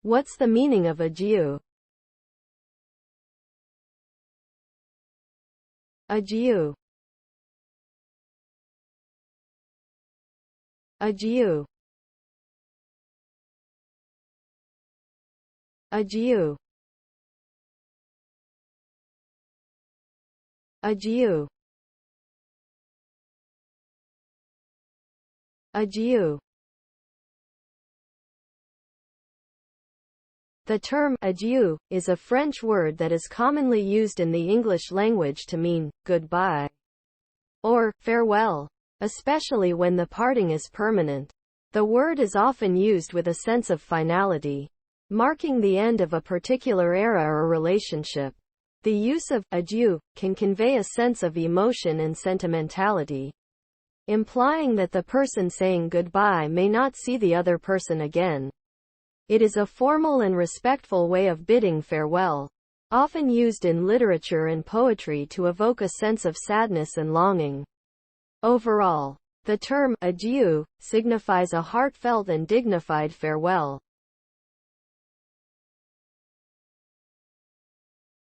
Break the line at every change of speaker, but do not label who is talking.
What's the meaning of adieu? Adieu. Adieu. Adieu. Adieu. Adieu. The term adieu is a French word that is commonly used in the English language to mean goodbye or farewell, especially when the parting is permanent. The word is often used with a sense of finality, marking the end of a particular era or relationship. The use of adieu can convey a sense of emotion and sentimentality, implying that the person saying goodbye may not see the other person again. It is a formal and respectful way of bidding farewell, often used in literature and poetry to evoke a sense of sadness and longing. Overall, the term adieu signifies a heartfelt and dignified farewell,